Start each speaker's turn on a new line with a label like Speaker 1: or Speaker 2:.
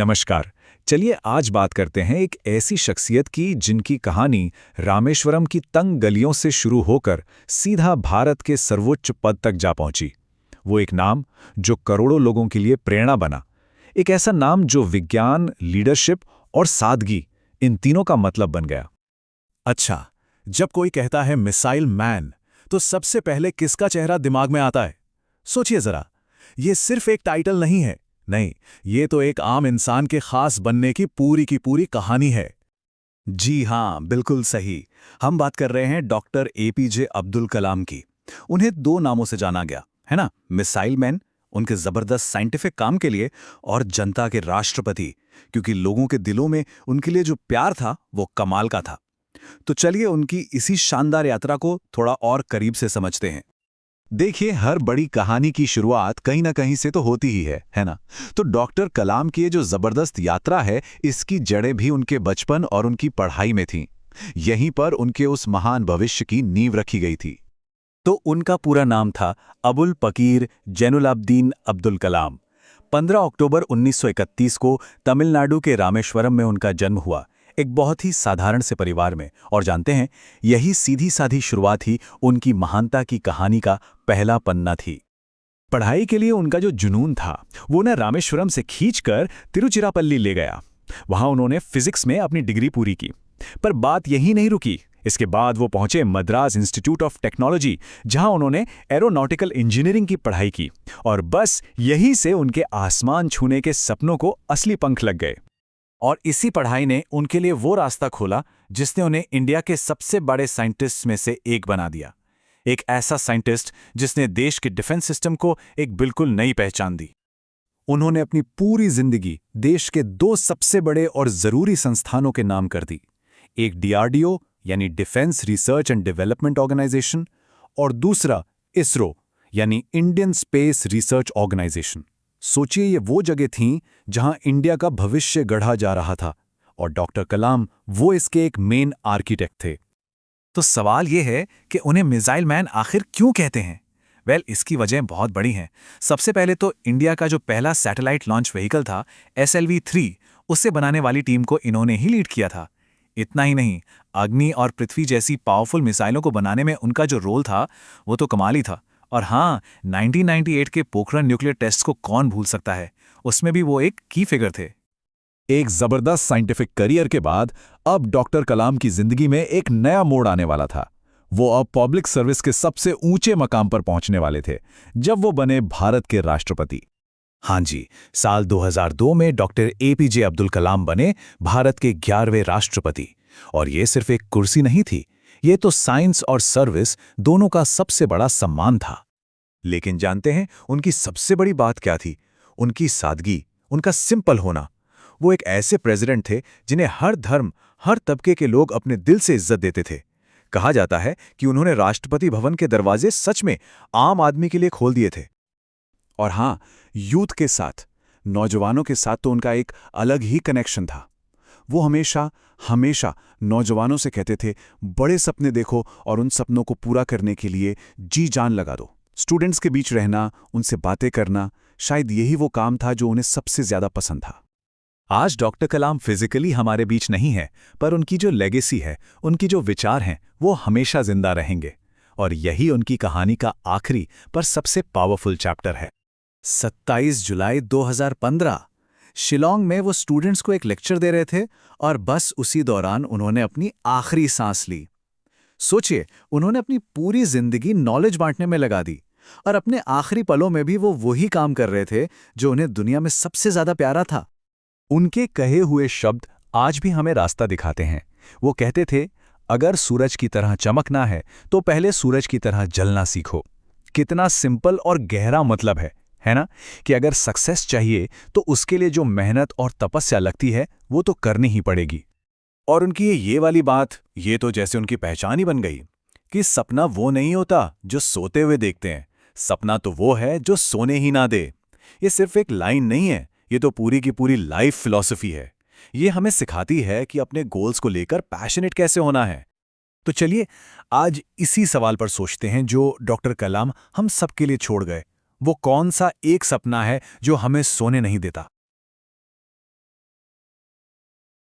Speaker 1: नमस्कार। चलिए आज बात करते हैं एक ऐसी शख्सियत की जिनकी कहानी रामेश्वरम की तंग गलियों से शुरू होकर सीधा भारत के सर्वोच्च पद तक जा पहुंची। वो एक नाम जो करोड़ों लोगों के लिए प्रेरणा बना। एक ऐसा नाम जो विज्ञान, लीडरशिप और सादगी, इन तीनों का मतलब बन गया।
Speaker 2: अच्छा, जब कोई कहता है मिसाइल मैन, तो सबसे पहले किसका चेहरा दिमाग में आता है? सोचिए जरा, ये सिर्फ एक टाइटल नहीं है। नहीं, ये तो एक आम इंसान के खास बनने की पूरी कहानी है। जी हां, बिल्कुल सही। हम बात कर रहे हैं डॉक्टर एपीजे अब्दुल कलाम की। उन्हें दो नामों से जाना गया, है ना? मिसाइल मैन, उनके जबरदस्त साइंटिफिक काम के लिए, और जनता के राष्ट्रपति, क्योंकि लोगों के दिलों में उनके लिए जो प्यार था वो कमाल का था। तो चलिए उनकी इसी शानदार यात्रा को थोड़ा और करीब से समझते हैं। देखिए, हर बड़ी कहानी की शुरुआत कहीं ना कहीं से तो होती ही है ना? तो डॉक्टर कलाम की ये जो जबरदस्त यात्रा है, इसकी जड़ें भी उनके बचपन और उनकी पढ़ाई में थीं। यहीं पर उनके उस महान भविष्य की नींव रखी गई थी। तो उनका पूरा नाम था अबुल पकीर जैनुलाब्दीन अब्दुल कलाम। 15 अक्टूबर 1931 को तमिलनाडु के रामेश्वरम में उनका जन्म हुआ, एक बहुत ही साधारण से परिवार में। और जानते हैं, यही सीधी साधी शुरुआत ही उनकी महानता की कहानी का पहला पन्ना थी। पढ़ाई के लिए उनका जो जुनून था, वो न रामेश्वरम से खींचकर तिरुचिरापल्ली ले गया। वहां उन्होंने फिजिक्स में अपनी डिग्री पूरी की। पर बात यही नहीं रुकी। इसके बाद वो पहुंचे मद्रास इंस्टीट्यूट ऑफ टेक्नोलॉजी, जहां उन्होंने एरोनॉटिकल इंजीनियरिंग की पढ़ाई की। और बस यहीं से उनके आसमान छूने के सपनों को असली पंख लग गए। और इसी पढ़ाई ने उनके लिए वो रास्ता खोला जिसने उन्हें इंडिया के सबसे बड़े साइंटिस्ट्स में से एक बना दिया। एक ऐसा साइंटिस्ट जिसने देश के डिफेंस सिस्टम को एक बिल्कुल नई पहचान दी। उन्होंने अपनी पूरी जिंदगी देश के दो सबसे बड़े और जरूरी संस्थानों के नाम कर दी। एक डीआरडीओ यानी defence research and development organisation, और दूसरा इसरो यानी इंडियन स्पेस रिसर्च ऑर्गेनाइजेशन। सोचिए, ये वो जगह थीं जहां इंडिया का भविष्य गढ़ा जा रहा था, और डॉक्टर कलाम वो इसके एक मेन आर्किटेक्ट थे। तो सवाल ये है कि उन्हें मिसाइल मैन आखिर क्यों कहते हैं? इसकी वजह बहुत बड़ी हैं। सबसे पहले तो इंडिया का जो पहला सैटेलाइट लॉन्च व्हीकल था, SLV-3, उसे बनाने वाली टीम को इन्होंने ही लीड किया था। इतना ही नहीं, अग्नि और पृथ्वी जैसी पावरफुल मिसाइलों को बनाने में उनका जो रोल था, वो तो कमाल ही था। और हाँ, 1998 के पोखरण न्यूक्लियर टेस्ट को कौन भूल सकता है? उसमें भी वो एक की फिगर थे। एक जबरदस्त साइंटिफिक करियर के बाद अब डॉक्टर कलाम की जिंदगी में एक नया मोड़ आने वाला था। वो अब पब्लिक सर्विस के सबसे ऊंचे मकाम पर पहुंचने वाले थे, जब वो बने भारत के राष्ट्रपति। हाँ जी, साल 2002 में डॉक्टर एपीजे अब्दुल कलाम बने भारत के 11वें राष्ट्रपति। और ये सिर्फ एक कुर्सी नहीं थी, ये तो साइंस और सर्विस दोनों का सबसे बड़ा सम्मान था। लेकिन जानते हैं उनकी सबसे बड़ी बात क्या थी? उनकी सादगी, उनका सिंपल होना। वो एक ऐसे प्रेसिडेंट थे जिन्हें हर धर्म, हर तबके के लोग अपने दिल से इज्जत देते थे। कहा जाता है कि उन्होंने राष्ट्रपति भवन के दरवाजे सच में आम आदमी के लिए खोल दिए थे। और हाँ, यूथ के साथ, नौजवानों के साथ तो उनका एक अलग ही कनेक्शन था। वो हमेशा हमेशा नौजवानों से कहते थे, बड़े सपने देखो और उन सपनों को पूरा करने के लिए जी जान लगा दो। स्टूडेंट्स के बीच रहना, उनसे बातें करना, शायद यही वो काम था जो उन्हें सबसे ज्यादा पसंद था। आज डॉक्टर कलाम फिजिकली हमारे बीच नहीं है, पर उनकी जो लेगेसी है, उनकी जो विचार हैं, वो हमेशा जिंदा रहेंगे। और यही उनकी कहानी का आखिरी पर सबसे पावरफुल चैप्टर है। 27 जुलाई 2015 शिलोंग में वो स्टूडेंट्स को एक लेक्चर दे रहे थे, और बस उसी दौरान उन्होंने अपनी आखिरी सांस ली। सोचिए, उन्होंने अपनी पूरी जिंदगी नॉलेज बांटने में लगा दी, और अपने आखिरी पलों में भी वो वही काम कर रहे थे जो उन्हें दुनिया में सबसे ज्यादा प्यारा था। उनके कहे हुए शब्द आज भी हमें रास्ता दिखाते हैं। वो कहते थे, अगर सूरज की तरह चमकना है तो पहले सूरज की तरह जलना सीखो। कितना सिंपल और गहरा मतलब है ना? कि अगर सक्सेस चाहिए तो उसके लिए जो मेहनत और तपस्या लगती है, वो तो करनी ही पड़ेगी। और उनकी ये वाली बात, ये तो जैसे उनकी पहचान ही बन गई कि सपना वो नहीं होता जो सोते हुए देखते हैं, सपना तो वो है जो सोने ही ना दे। ये सिर्फ एक लाइन नहीं है, ये तो पूरी की पूरी लाइफ फिलॉसफी है। ये हमें सिखाती है कि अपने गोल्स को लेकर पैशनेट कैसे होना है। तो चलिए आज इसी सवाल पर सोचते हैं जो डॉक्टर कलाम हम सबके लिए छोड़ गए। वो कौन सा एक सपना है जो हमें सोने नहीं देता?